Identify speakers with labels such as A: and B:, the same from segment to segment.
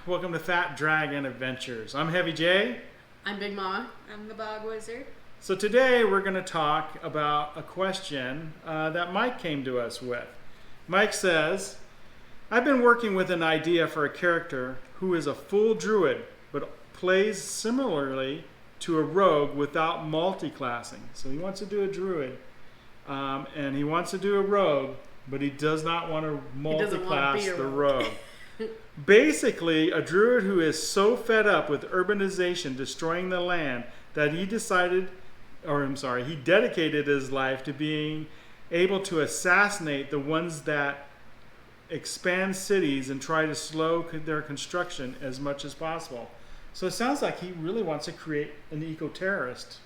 A: Welcome to Fat Dragon Adventures. I'm Heavy J.
B: I'm Big Mama.
C: I'm the Bog Wizard.
A: So today we're going to talk about a question that Mike came to us with. Mike says, I've been working with an idea for a character who is a full druid, but plays similarly to a rogue without multi-classing. So he wants to do a druid, and he wants to do a rogue, but he does not want to multi-class the rogue. Basically, a druid who is so fed up with urbanization destroying the land that he dedicated his life to being able to assassinate the ones that expand cities and try to slow their construction as much as possible. So it sounds like he really wants to create an eco-terrorist.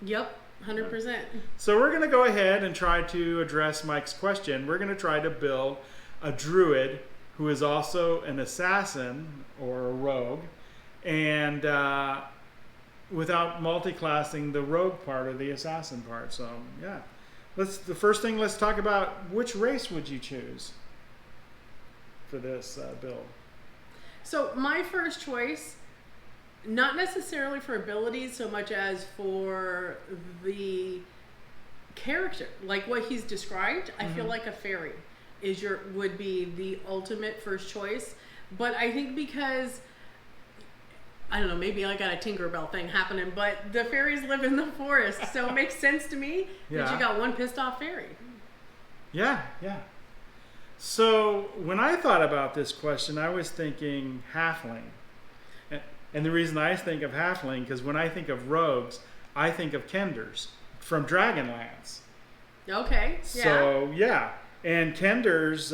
B: Yep, 100%.
A: So we're going to go ahead and try to address Mike's question. We're going to try to build a druid who is also an assassin or a rogue, and without multi-classing the rogue part or the assassin part. So yeah, let's talk about which race would you choose for this build.
B: So my first choice, not necessarily for abilities so much as for the character, like what he's described. I feel like a fairy would be the ultimate first choice. But I think because, I don't know, maybe I got a Tinkerbell thing happening, but the fairies live in the forest, so it makes sense to me that you got one pissed off fairy.
A: Yeah. So when I thought about this question, I was thinking halfling. And the reason I think of halfling, because when I think of rogues, I think of Kenders from Dragonlance.
B: Okay,
A: So, yeah. And Kenders,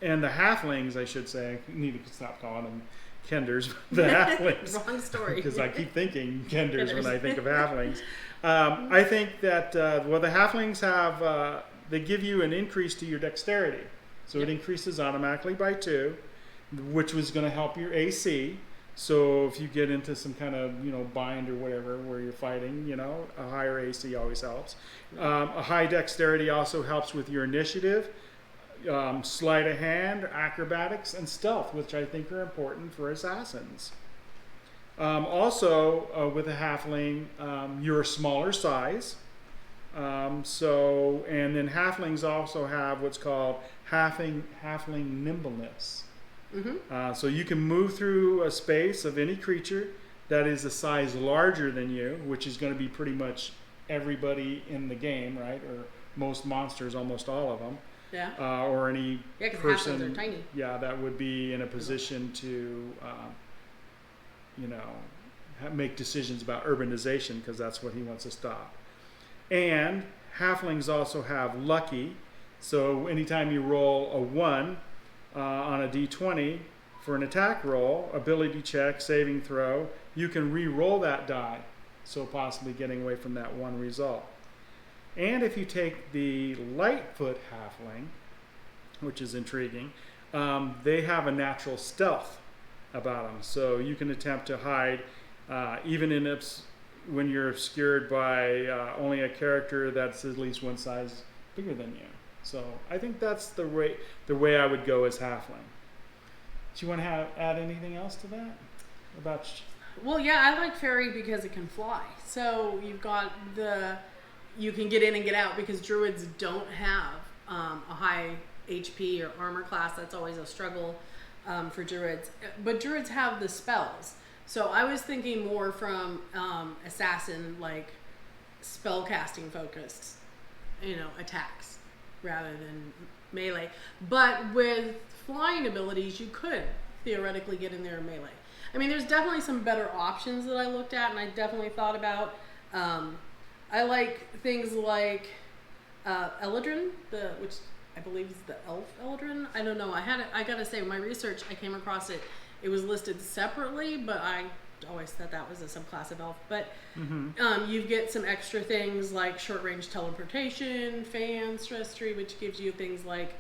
A: and the halflings, I should say, I need to stop calling them Kenders, the halflings.
B: Wrong story.
A: Because I keep thinking Kenders when I think of halflings. I think that, the halflings have, they give you an increase to your dexterity. So it increases automatically by 2, which was going to help your AC. So if you get into some kind of, bind or whatever where you're fighting, a higher AC always helps. A high dexterity also helps with your initiative, sleight of hand, acrobatics, and stealth, which I think are important for assassins. Also, with a halfling, you're a smaller size. And then halflings also have what's called halfling nimbleness. So you can move through a space of any creature that is a size larger than you, which is going to be pretty much everybody in the game, right? Or most monsters, almost all of them.
B: Yeah.
A: Or any person,
B: halflings are tiny.
A: Yeah, that would be in a position to, make decisions about urbanization, because that's what he wants to stop. And halflings also have lucky. So anytime you roll a 1 on a d20 for an attack roll, ability check, saving throw, you can re-roll that die, so possibly getting away from that 1 result. And if you take the Lightfoot halfling, which is intriguing, they have a natural stealth about them. So you can attempt to hide even when you're obscured by only a character that's at least one size bigger than you. So I think that's the way I would go as halfling. Do you want to add anything else to that?
B: Well, yeah, I like fairy because it can fly. So you've got you can get in and get out, because druids don't have a high HP or armor class. That's always a struggle for druids. But druids have the spells. So I was thinking more from assassin, like spell casting focused, attacks rather than melee. But with flying abilities, you could theoretically get in there in melee. I mean, there's definitely some better options that I looked at and I definitely thought about. I like things like Eladrin, which I believe is the elf Eladrin. I don't know. I gotta say, my research, I came across it. It was listed separately, but I always thought that was a subclass of elf. But you get some extra things like short range teleportation, fan, stress tree, which gives you things like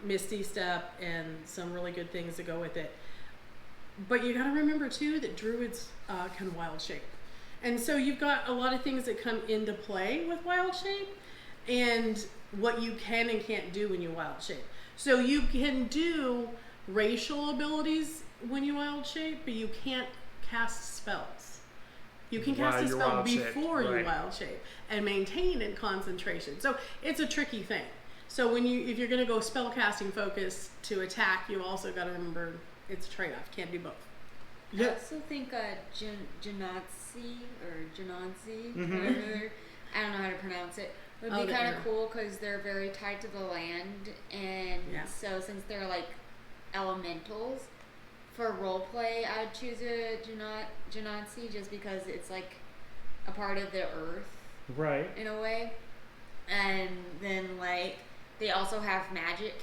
B: Misty Step and some really good things to go with it. But you got to remember too that druids can wild shape. And so you've got a lot of things that come into play with wild shape and what you can and can't do when you wild shape. So you can do racial abilities when you wild shape, but you can't cast spells. You can
A: While
B: cast a
A: you're
B: spell
A: wild shaped,
B: before you
A: right.
B: wild shape and maintain in concentration. So it's a tricky thing. So if you're going to go spell casting focus to attack, you also got to remember it's a trade-off. Can't do both.
C: I also think Janatsi or Janatsi, whatever, I don't know how to pronounce it, would be kind of cool because they're very tied to the land, and so since they're like elementals, for roleplay, I would choose a Janatsi just because it's like a part of the earth,
A: Right.
C: in a way, and then like they also have magic,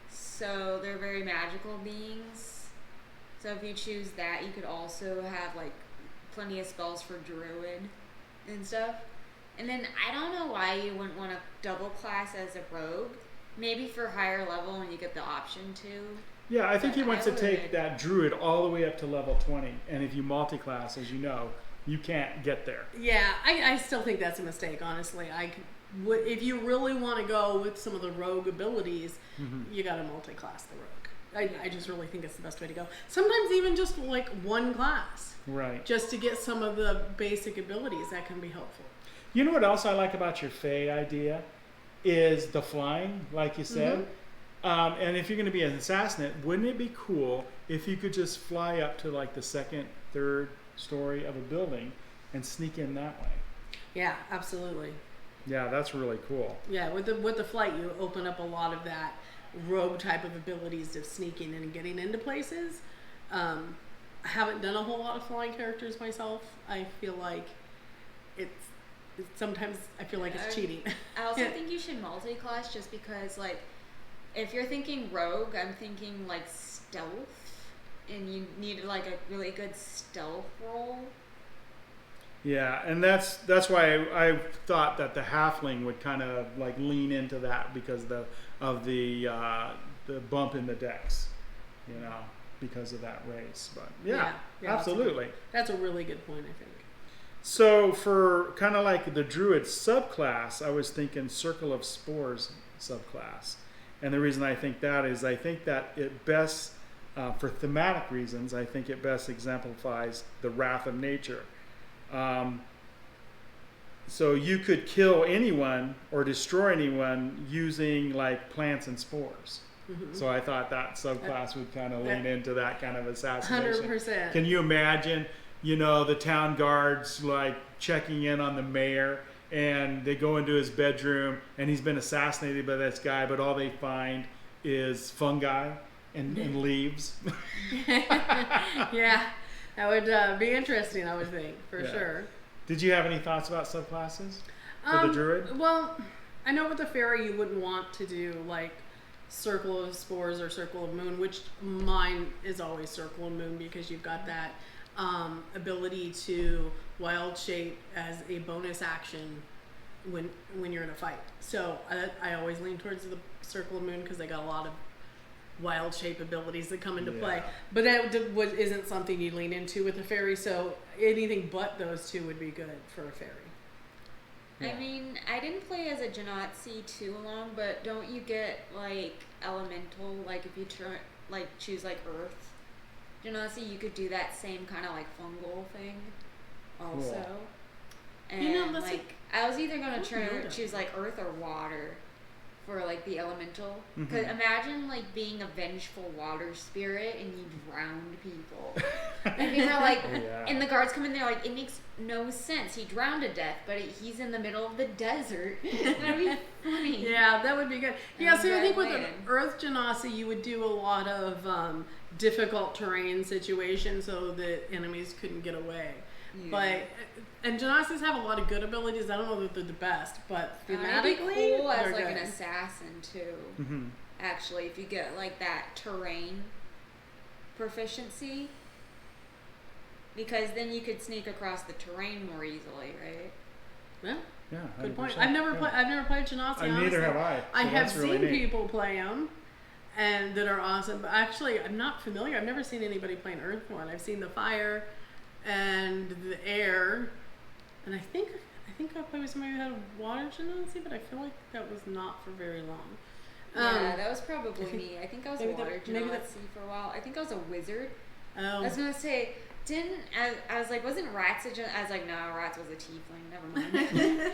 C: so they're very magical beings. So if you choose that, you could also have like plenty of spells for druid and stuff. And then I don't know why you wouldn't want to double class as a rogue. Maybe for higher level and you get the option to.
A: Yeah, I think
C: But
A: he wants
C: I
A: to take
C: would-
A: that druid all the way up to level 20. And if you multi-class, as you know, you can't get there.
B: Yeah, I still think that's a mistake, honestly. If you really want to go with some of the rogue abilities, you got to multi-class the rogue. I just really think it's the best way to go. Sometimes even just like one class,
A: Right.
B: just to get some of the basic abilities, that can be helpful.
A: You know what else I like about your Fae idea is the flying, like you said. And if you're going to be an assassinate, wouldn't it be cool if you could just fly up to like the second, third story of a building and sneak in that way?
B: Yeah, absolutely.
A: Yeah, that's really cool.
B: Yeah, with the flight, you open up a lot of that rogue type of abilities of sneaking in and getting into places. I haven't done a whole lot of flying characters myself. I feel like sometimes I feel like it's cheating.
C: I also think you should multi-class just because, like, if you're thinking rogue, I'm thinking like stealth, and you need like a really good stealth roll.
A: Yeah, and that's why I thought that the halfling would kind of like lean into that because of the bump in the dex, you know, because of that race. But yeah, absolutely.
B: That's a really good point, I think.
A: So for kind of like the druid subclass, I was thinking Circle of Spores subclass, and the reason I think that is I think that it best, for thematic reasons, I think it best exemplifies the wrath of nature. So you could kill anyone or destroy anyone using like plants and spores. So I thought that subclass would kind of lean into that kind of assassination.
B: 100%.
A: Can you imagine, you know, the town guards like checking in on the mayor and they go into his bedroom and he's been assassinated by this guy, but all they find is fungi and leaves.
B: Yeah, that would be interesting, I would think, for sure.
A: Did you have any thoughts about subclasses for the druid?
B: Well, I know with the fairy you wouldn't want to do like Circle of Spores or Circle of Moon, which mine is always Circle of Moon because you've got that ability to wild shape as a bonus action when you're in a fight. So I always lean towards the Circle of Moon because they got a lot of wild shape abilities that come into play. But that isn't something you lean into with a fairy, so anything but those two would be good for a fairy.
C: I mean, I didn't play as a Janatsi too long, but don't you get like elemental? Like if you choose like Earth Janatsi, you could do that same kind of like fungal thing, also.
A: Cool.
C: And
B: You know, that's
C: like I was either gonna
B: know.
C: choose like Earth or Water for like the elemental. Cause imagine like being a vengeful water spirit and you drowned people. And people are like, and the guards come in there like, it makes no sense. He drowned to death, but he's in the middle of the desert. That'd be funny.
B: Yeah, that would be good. Yeah, so I think with an
C: Land.
B: Earth Genasi, you would do a lot of difficult terrain situations so that enemies couldn't get away. But and Genasis have a lot of good abilities. I don't know that they're the best, but
C: It'd
B: thematically,
C: be cool as
B: they're
C: like
B: good.
C: an assassin too. Actually, if you get like that terrain proficiency, because then you could sneak across the terrain more easily, right?
B: Yeah,
A: Yeah,
B: good point.
A: 100%.
B: I've never played Genasi.
A: Neither have I.
B: I
A: so
B: have
A: that's really
B: seen
A: neat.
B: people play them, and that are awesome. But actually, I'm not familiar. I've never seen anybody playing Earth one. I've seen the fire and the air, and I think I played with somebody who had a water Genasi, but I feel like that was not for very long.
C: Yeah, that was probably me. I think I was a
B: maybe that-
C: water
B: maybe that-
C: genasi for a while. I think I was a wizard. I
B: Oh,
C: was gonna say, I was like, wasn't rats a I was like, no, rats was a tiefling. Never mind.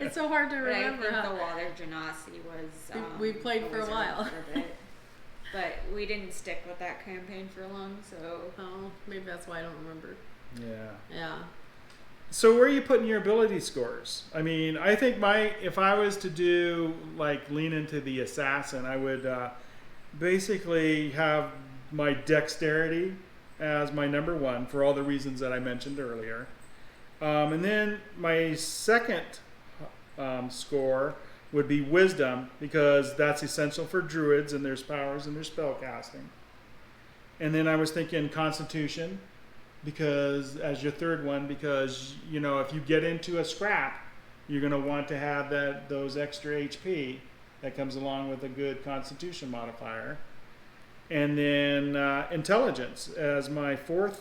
B: it's so hard to
C: But I
B: remember.
C: think
B: Huh?
C: the water genasi was.
B: We played for a
C: wizard
B: while.
C: for a bit. But we didn't stick with that campaign for long, so.
B: Oh, maybe that's why I don't remember.
A: Yeah.
B: Yeah.
A: So where are you putting your ability scores? I mean, I think if I was to do like lean into the assassin, I would basically have my dexterity as my number 1 for all the reasons that I mentioned earlier. And then my second score would be wisdom, because that's essential for druids and there's powers and their spell casting. And then I was thinking constitution, because as your third one, because you know, if you get into a scrap, you're going to want to have those extra HP that comes along with a good constitution modifier. And then intelligence as my fourth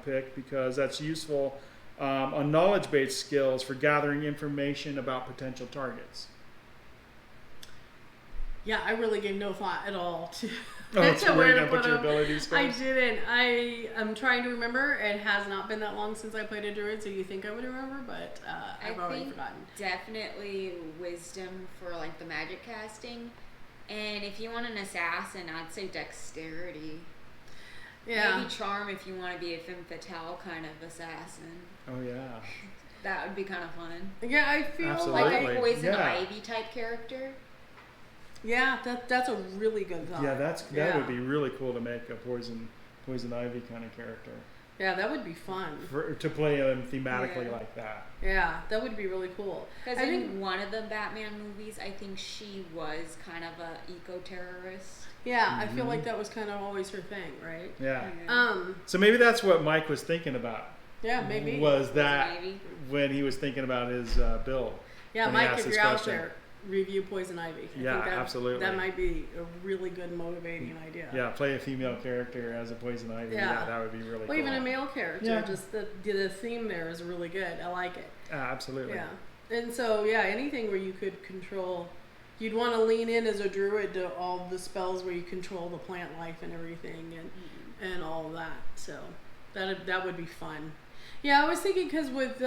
A: pick, because that's useful on knowledge-based skills for gathering information about potential targets.
B: Yeah, I really gave no thought at all to.
A: Oh,
B: to
A: so where
B: where
A: you
B: to
A: gonna put your
B: them.
A: ability scores?
B: I didn't. I'm trying to remember. It has not been that long since I played a druid, so you think I would remember, but I've already forgotten.
C: Definitely wisdom for like the magic casting. And if you want an assassin, I'd say dexterity.
B: Yeah.
C: Maybe charm if you want to be a femme fatale kind of assassin.
A: Oh yeah.
C: That would be kind of fun.
B: Yeah, I feel
A: Absolutely.
C: Like
B: like
C: a poison
A: Yeah.
C: ivy type character.
B: yeah, that's a really good thought.
A: Yeah, that
B: Yeah.
A: would be really cool to make a poison ivy kind of character
B: Yeah, that would be fun.
A: to play him thematically
C: Yeah.
A: like that.
B: Yeah, that would be really cool.
C: Because
B: I
C: in
B: think
C: one of the Batman movies, I think she was kind of a eco-terrorist.
B: yeah, I feel like that was kind of always her thing, right?
A: Yeah.
C: Yeah.
A: So maybe that's what Mike was thinking about.
B: Yeah, maybe.
A: Was that
C: Ivy.
A: when he was thinking about his build?
B: Yeah,
A: when he
B: Mike,
A: asked
B: if
A: this
B: you're out
A: question.
B: there, review Poison Ivy. I
A: Yeah,
B: think that,
A: absolutely.
B: That might be a really good motivating idea.
A: Yeah, play a female character as a poison ivy.
B: Yeah.
A: Yeah, that would be really
B: Well,
A: cool.
B: even a male character.
A: Yeah.
B: Just the theme there is really good. I like it.
A: Absolutely.
B: Yeah. And so, yeah, anything where you could control, you'd want to lean in as a druid to all the spells where you control the plant life and everything and all of that. So that would be fun. Yeah, I was thinking because with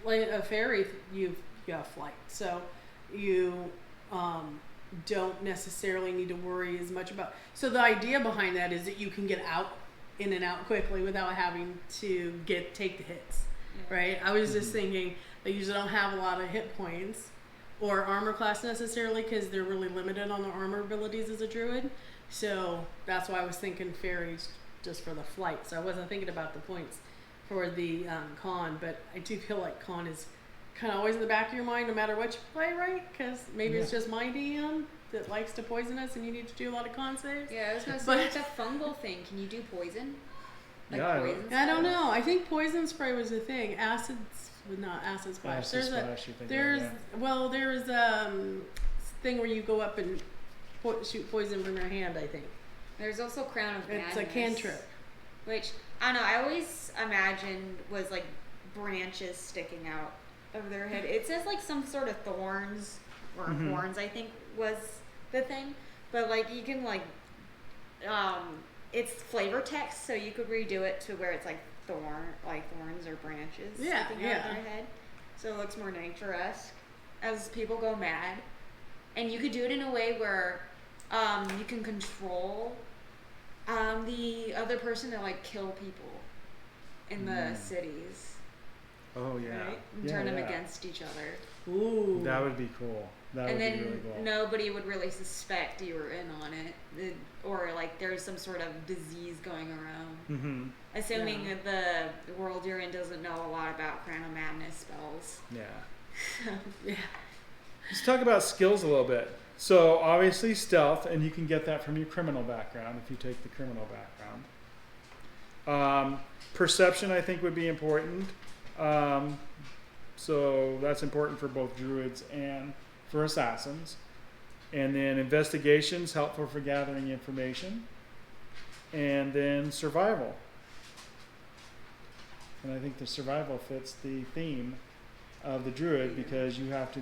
B: like a fairy, you got flight. So you don't necessarily need to worry as much about. So the idea behind that is that you can get out in and out quickly without having to take the hits, right? I was just thinking they usually don't have a lot of hit points or armor class necessarily because they're really limited on their armor abilities as a druid. So that's why I was thinking fairies just for the flight. So I wasn't thinking about the points for the con, but I do feel like con is kind of always in the back of your mind no matter what you play, right? Because maybe it's just my DM that likes to poison us and you need to do a lot of con saves.
C: Yeah, I was gonna say
B: But-
C: it's a fungal thing. Can you do poison? Like
A: Yeah, I
C: poison
B: I don't
C: spells?
B: know. I think poison spray was a thing. Acids, not acid splash.
A: Acid
B: There's
A: splash, you think of,
B: there's
A: yeah.
B: well, there's thing where you go up and shoot poison from your hand. I think
C: There's also Crown of Madness.
B: it's a cantrip.
C: Which I don't know. I always imagined was like branches sticking out of their head. It says like some sort of thorns or horns. I think was the thing, but like you can like it's flavor text, so you could redo it to where it's like thorns or branches sticking out of their head, so it looks more nature-esque as people go mad. And you could do it in a way where you can control the other person to like kill people in the cities,
A: Oh yeah.
C: right? And
A: Yeah,
C: turn them
A: yeah.
C: against each other.
B: Ooh.
A: That would be cool. That
C: And
A: would
C: then
A: be really cool.
C: nobody would really suspect you were in on it, or like there's some sort of disease going around.
A: Mm-hmm.
C: Assuming that the world you're in doesn't know a lot about Crown of Madness spells.
A: Yeah.
B: Yeah.
A: Let's talk about skills a little bit. So obviously stealth, and you can get that from your criminal background if you take the criminal background. Perception, I think, would be important. So that's important for both druids and for assassins. And then investigation's helpful for gathering information. And then survival. And I think the survival fits the theme of the druid because you have to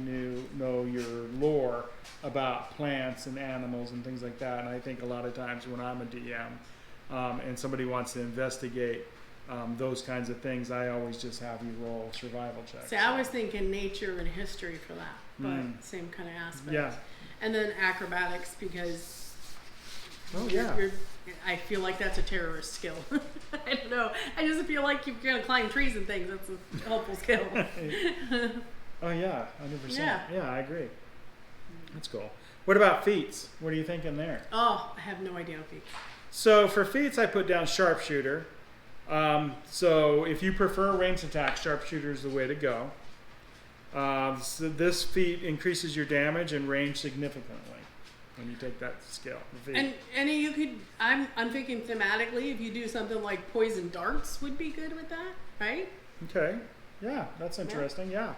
A: know your lore about plants and animals and things like that. And I think a lot of times when I'm a DM and somebody wants to investigate those kinds of things, I always just have you roll survival checks.
B: See, I was thinking nature and history for that, but same kind of aspect.
A: Yeah.
B: And then acrobatics, because
A: Yeah.
B: I feel like that's a terrorist skill. I don't know. I just feel like you're gonna climb trees and things. That's a helpful skill.
A: Oh yeah, 100%.
B: Yeah.
A: Yeah, I agree. That's cool. What about feats? What are you thinking there?
B: Oh, I have no idea. Okay.
A: So for feats, I put down sharpshooter. So if you prefer ranged attack, sharpshooter is the way to go. So this feat increases your damage and range significantly when you take that skill.
B: And you could. I'm thinking thematically, if you do something like poison darts, would be good with that, right?
A: Okay. Yeah, that's interesting. Yeah.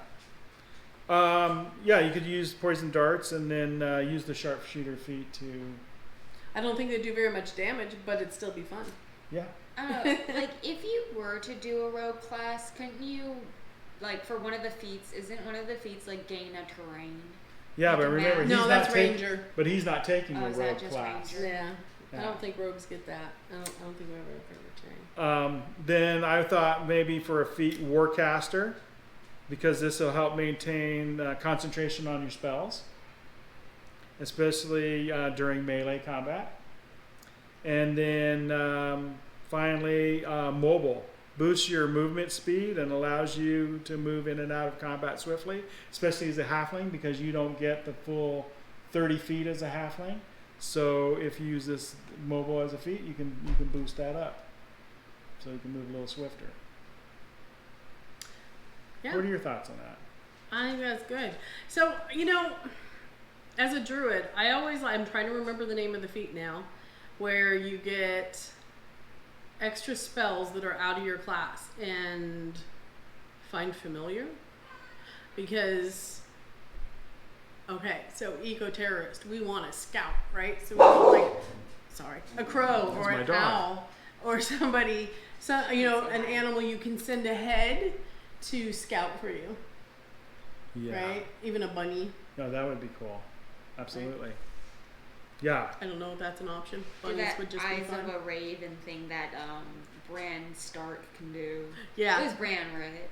A: Yeah, you could use poison darts and then use the sharpshooter feat to.
B: I don't think they do very much damage, but it'd still be fun.
A: Yeah.
C: Like if you were to do a rogue class, couldn't you, like for one of the feats, isn't one of the feats like gain a terrain?
A: Yeah,
C: Like
A: but
C: a
A: remember,
C: map?
A: he's
B: No,
A: not
B: that's
A: taking.
B: ranger.
A: But he's not taking the
C: is that
A: rogue
C: just
A: class.
C: ranger?
B: Yeah.
A: Yeah.
B: I don't think rogues get that. I don't think we ever terrain.
A: Then I thought maybe for a feat Warcaster, because this will help maintain concentration on your spells, especially during melee combat. And then finally, mobile. Boosts your movement speed and allows you to move in and out of combat swiftly, especially as a halfling, because you don't get the full 30 feet as a halfling. So if you use this mobile as a feat, you can boost that up, so you can move a little swifter.
B: Yeah.
A: What are your thoughts on that?
B: I think that's good. So, as a druid, I'm trying to remember the name of the feat now, where you get extra spells that are out of your class and find familiar. Because, okay, so eco-terrorist, we want a scout, right? So we want a crow or
A: my
B: an
A: dog.
B: owl or somebody, an animal you can send ahead to scout for you.
A: Yeah.
B: Right? Even a bunny.
A: No, that would be cool. Absolutely. Yeah.
B: I don't know if that's an option.
C: Do
B: Bunnies
C: that
B: would just be
C: Eyes
B: fun.
C: of a Raven thing that Bran Stark can do.
B: Yeah.
C: It was Bran, right?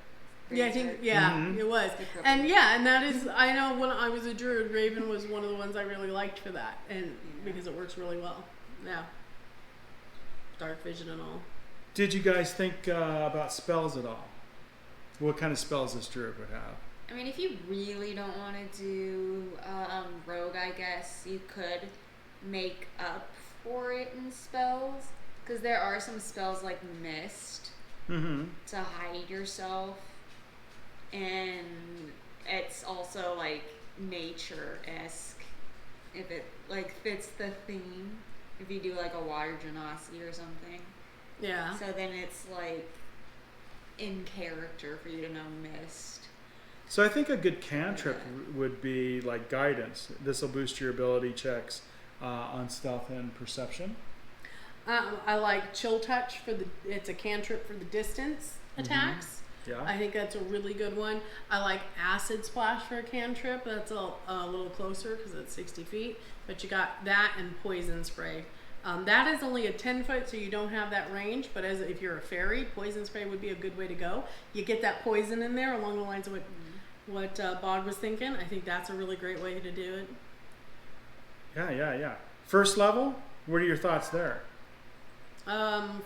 B: Yeah, I think, yeah,
A: Mhm.
B: it was.
C: The cripple.
B: And yeah, and that is, I know when I was a druid, Raven was one of the ones I really liked for that. And because it works really well. Yeah. Dark vision and all.
A: Did you guys think about spells at all? What kind of spells this druid would have?
C: I mean, if you really don't want to do rogue, I guess you could make up for it in spells, because there are some spells like mist
A: Mm-hmm.
C: to hide yourself, and it's also like nature-esque if it like fits the theme. If you do like a water genasi or something,
B: Yeah.
C: so then it's like in character for you to know mist.
A: So I think a good cantrip would be like guidance. This will boost your ability checks on stealth and perception.
B: I like chill touch it's a cantrip for the distance attacks.
A: Yeah.
B: I think that's a really good one. I like acid splash for a cantrip. That's a little closer because it's 60 feet. But you got that and poison spray. That is only a 10 foot, so you don't have that range. But if you're a fairy, poison spray would be a good way to go. You get that poison in there along the lines of what Bog was thinking. I think that's a really great way to do it.
A: Yeah. First level, what are your thoughts there?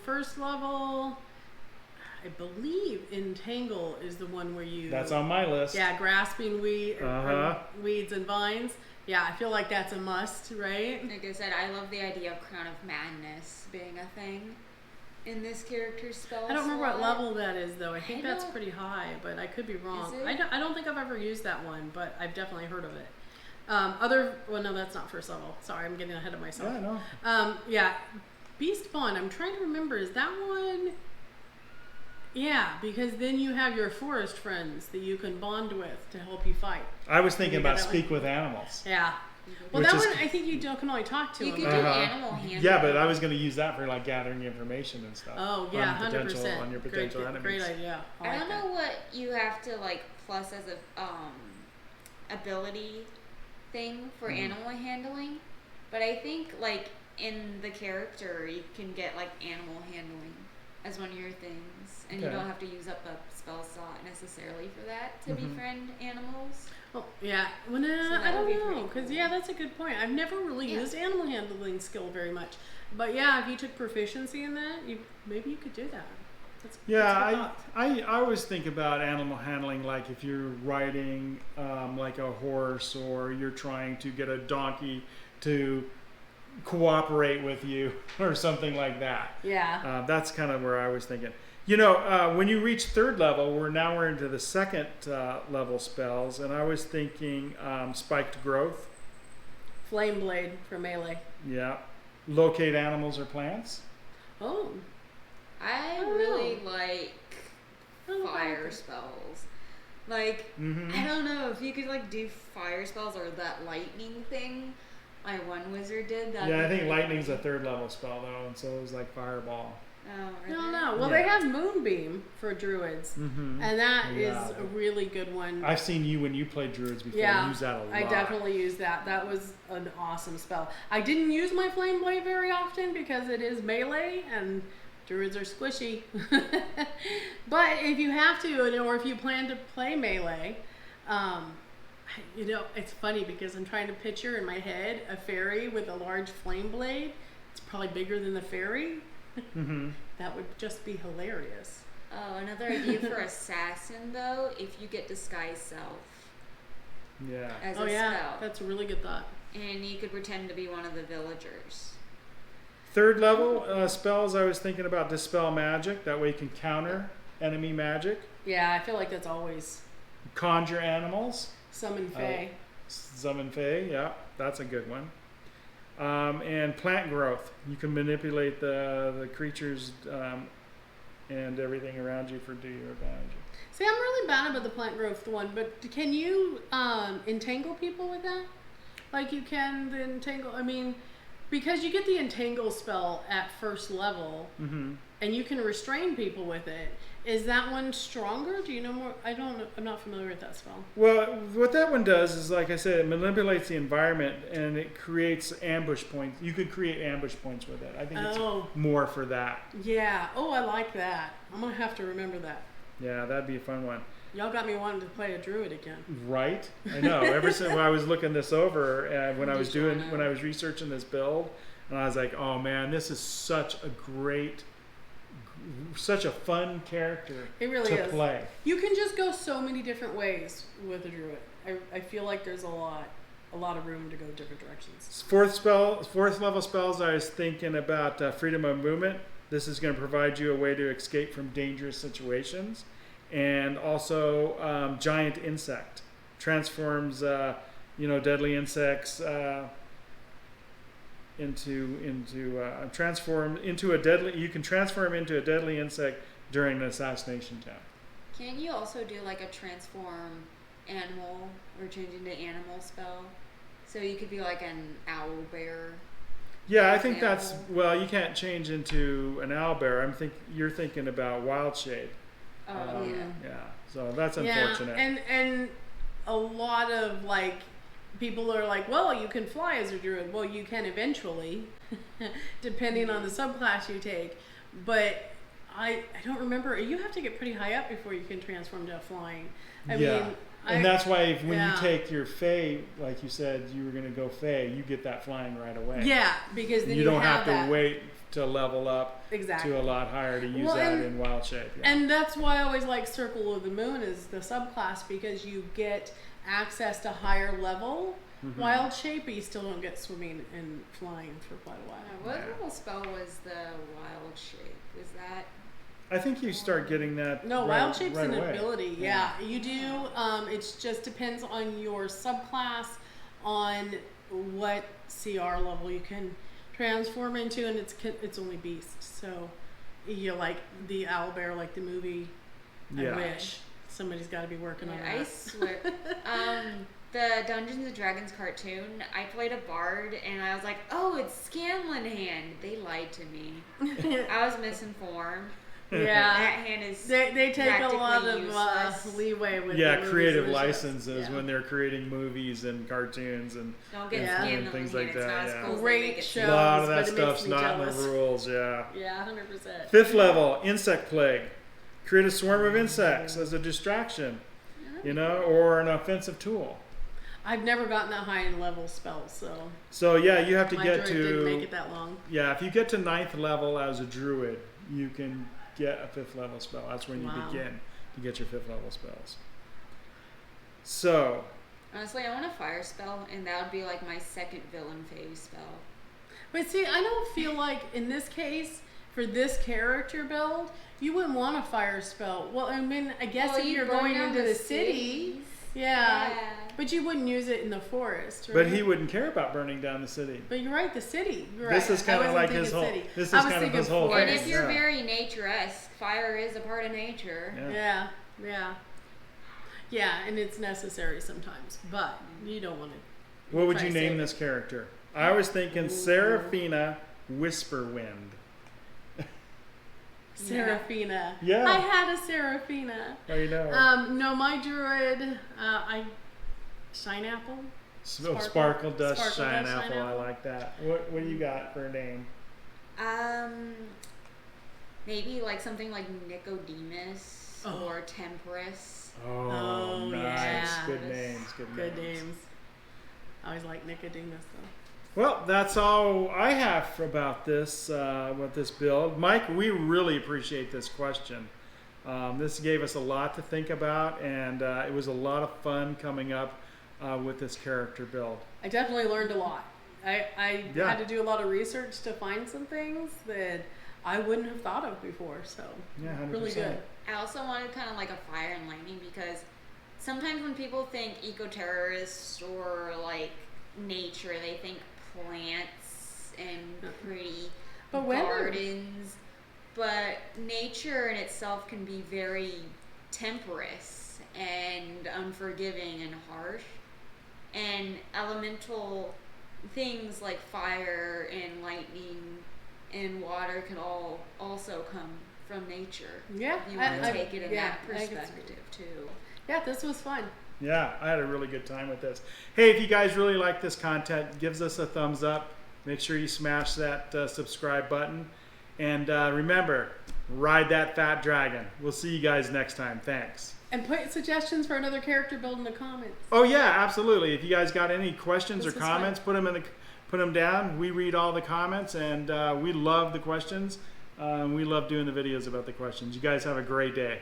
B: First level, I believe Entangle is the one where you...
A: That's on my list.
B: Yeah, grasping
A: Uh-huh.
B: weeds and vines. Yeah, I feel like that's a must, right?
C: Like I said, I love the idea of Crown of Madness being a thing in this character's spell
B: I don't remember what
C: slot.
B: level that is, though. I think that's
C: don't-
B: pretty high, but I could be wrong.
C: Is it?
B: I don't think I've ever used that one, but I've definitely heard of it. Well, no, that's not first level. Sorry, I'm getting ahead of myself.
A: Yeah, no.
B: Yeah, Beast Bond. I'm trying to remember. Is that one? Yeah, because then you have your forest friends that you can bond with to help you fight.
A: I was thinking
B: You
A: about
B: got that
A: speak
B: one?
A: with animals.
B: Yeah. Well,
A: Which
B: that
A: is-
B: one, I think you can only talk to
C: You
B: them.
C: could do
A: Uh-huh.
C: animal handling.
A: Yeah, but I was going to use that for like gathering information and stuff.
B: Oh, yeah,
A: on
B: 100%.
A: on your potential
B: great,
A: enemies.
B: Great idea.
C: I
B: like
C: don't
B: that.
C: know what you have to like plus as a ability thing for animal handling, but I think like in the character you can get like animal handling as one of your things, and you
A: Okay.
C: don't have to use up a spell slot necessarily for that to befriend animals.
B: Oh, yeah. Well,
C: So
B: I
C: that
B: don't
C: would be
B: know,
C: pretty
B: because
C: cool.
B: yeah, that's a good point. I've never really
C: Yeah.
B: used animal handling skill very much, but yeah, if you took proficiency in that, maybe you could do that. That's a good
A: Yeah,
B: thought.
A: I always think about animal handling like if you're riding like a horse, or you're trying to get a donkey to cooperate with you or something like that.
B: Yeah.
A: That's kind of where I was thinking. When you reach third level, we're into the second level spells, and I was thinking spiked growth.
B: Flame blade for melee.
A: Yeah. Locate animals or plants.
B: Oh.
C: I
B: don't
C: really
B: know.
C: like
B: I don't know if I
C: fire
B: like it.
C: spells. Like,
A: Mm-hmm.
C: I don't know if you could like do fire spells or that lightning thing. My one wizard did that.
A: Yeah, I think lightning's a third level spell though, and so is like fireball.
C: Oh,
B: I don't
C: really?
B: know. Well,
A: Yeah.
B: they have moonbeam for druids,
A: Mm-hmm.
B: and that is
A: Yeah.
B: a really good one.
A: I've seen you when you played druids before
B: Yeah,
A: use that a lot.
B: I definitely used that. That was an awesome spell. I didn't use my flame blade very often because it is melee and druids are squishy. But if you have to, or if you plan to play melee, it's funny because I'm trying to picture in my head a fairy with a large flame blade. It's probably bigger than the fairy.
A: Mm-hmm.
B: That would just be hilarious.
C: Oh, another idea for assassin though, if you get disguise self
A: Yeah.
C: as
B: Oh
C: a
B: yeah,
C: spell,
B: that's a really good thought.
C: and you could pretend to be one of the villagers.
A: Third level spells, I was thinking about dispel magic. That way you can counter enemy magic.
B: Yeah, I feel like that's always
A: Conjure animals.
B: summon fae.
A: Summon Fae, yeah, that's a good one. And plant growth. You can manipulate the creatures and everything around you to your advantage.
B: See, I'm really bad about the plant growth one, but can you entangle people with that? Like you can the entangle, because you get the entangle spell at first level,
A: Mm-hmm.
B: and you can restrain people with it. Is that one stronger? Do you know more? I don't know. I'm not familiar with that spell.
A: Well, what that one does is, like I said, it manipulates the environment and it creates ambush points. You could create ambush points with it. I think it's
B: Oh,
A: more for that.
B: yeah. Oh, I like that. I'm going to have to remember that.
A: Yeah, that'd be a fun one.
B: Y'all got me wanting to play a druid again.
A: Right? I know. Ever since when I was looking this over, when I was
C: Did you
A: researching this build, and I was like, oh man, this is such a fun character
B: It really
A: to
B: is.
A: play.
B: You can just go so many different ways with a druid. I feel like there's a lot of room to go different directions.
A: Fourth level spells. I was thinking about freedom of movement. This is going to provide you a way to escape from dangerous situations, and also giant insect transforms deadly insects transform into a deadly. You can transform into a deadly insect during an assassination attempt.
C: Can you also do like a transform animal or change into animal spell? So you could be like an owl bear.
A: Yeah, I think that's
C: Example.
A: you can't change into an owlbear. You're thinking about wild shape.
C: Oh
A: Um,
C: yeah.
A: Yeah, so that's unfortunate.
B: Yeah, and a lot of people are like, well, you can fly as a druid. Well, you can eventually, depending on the subclass you take. But I don't remember. You have to get pretty high up before you can transform to flying.
A: And that's why when
B: yeah.
A: you take your Fae, like you said, you were going to go Fae, you get that flying right away.
B: Yeah, because then
A: you don't have to
B: that.
A: wait to level up
B: Exactly.
A: to a lot higher to use
B: Well,
A: that
B: and-
A: in wild shape. Yeah.
B: And that's why I always like Circle of the Moon as the subclass, because you get access to higher level
A: Mhm.
B: wild shape, but you still don't get swimming and flying for quite a while.
C: What
A: Yeah.
C: level spell was the wild shape? Was that?
A: I think you start getting that.
B: No,
A: right,
B: wild shape's
A: right
B: an
A: away.
B: ability. Yeah, you do. It just depends on your subclass, on what CR level you can transform into, and it's only beast. So you like the owlbear, like the movie.
A: Yeah.
B: I wish somebody's got to be working on
C: Yeah, I
B: that.
C: swear. The Dungeons and Dragons cartoon, I played a bard and I was like, oh, it's Scanlan Hand. They lied to me. I was misinformed.
B: Yeah.
C: That hand is
B: They take a
C: practically
B: lot of
C: useless.
B: leeway with
A: Yeah,
B: the movies
A: creative
B: and the shows.
A: licenses
B: Yeah.
A: when they're creating movies and cartoons and
C: Don't get
B: Yeah.
C: skin
A: and
C: on
A: things
C: the
A: like
C: hand. It's
A: that,
C: not as
A: yeah.
C: cool as they
B: Great
C: make it
B: show.
A: a lot of
B: but
A: that
B: it makes
A: stuff's
B: me
A: not
B: jealous.
A: in the rules. Yeah.
B: Yeah, 100%.
A: 5th level, insect plague. Create a swarm of insects as a distraction, you know, or an offensive tool.
B: I've never gotten that high in level spells, so
A: So yeah, you have to
B: my
A: get
B: druid didn't make
A: to
B: it that long.
A: yeah. If you get to 9th level as a druid, you can get a 5th level spell. That's when you
B: Wow.
A: begin to get your 5th level spells. So
C: Honestly, I want a fire spell, and that would be like my second villain phase spell.
B: But see, I don't feel like in this case, for this character build, you wouldn't want a fire spell. Well, I mean, I guess
C: Well,
B: if
C: you
B: you're
C: burn
B: going
C: down
B: into the city,
C: cities.
B: yeah,
C: Yeah.
B: but you wouldn't use it in the forest, right?
A: but he wouldn't care about burning down the city.
B: But you're right, the city. You're
A: This
B: right.
A: is kinda
B: I wasn't
A: like
B: thinking
A: his whole-
B: city.
A: this is
B: I was
A: kind of
B: thinking
A: his whole
B: forest.
C: And
A: thing.
C: if you're
A: Yeah.
C: very nature-esque, fire is a part of nature.
A: Yeah.
B: Yeah, yeah, yeah, and it's necessary sometimes, but you don't want to.
A: What would
B: try
A: you
B: to
A: name
B: save
A: this character? I was thinking Seraphina Whisperwind.
B: Seraphina.
A: Yeah.
B: I had a Seraphina.
A: Oh, you know.
B: No, my druid, Shine Apple.
A: Sparkle Dust
B: Sparkle
A: Shine
B: Dust Shine
A: Apple. I
B: Apple.
A: like that. What do you got for a name?
C: Maybe like something like Nicodemus
B: Oh.
C: or Temperus.
A: Oh, nice.
B: yeah.
A: Good names.
B: Good names. I always like Nicodemus though.
A: Well, that's all I have about this with this build. Mike, we really appreciate this question. This gave us a lot to think about, and it was a lot of fun coming up with this character build.
B: I definitely learned a lot. I
A: Yeah.
B: had to do a lot of research to find some things that I wouldn't have thought of before. So
A: Yeah, 100%.
B: really good.
C: I also wanted kind of like a fire and lightning because sometimes when people think eco-terrorists or like nature, they think plants and pretty
B: But when-
C: gardens. But nature in itself can be very temperous and unforgiving and harsh. And elemental things like fire and lightning and water can all also come from nature.
B: Yeah,
C: You want to take it in
B: yeah,
C: that
B: I can see-
C: perspective too.
B: Yeah, this was fun.
A: Yeah, I had a really good time with this. Hey, if you guys really like this content, give us a thumbs up. Make sure you smash that subscribe button. And remember, ride that fat dragon. We'll see you guys next time. Thanks.
B: And put suggestions for another character build in the comments.
A: Oh yeah, absolutely. If you guys got any questions
B: This
A: or
B: was fun.
A: comments, put them down. We read all the comments, and we love the questions. We love doing the videos about the questions. You guys have a great day.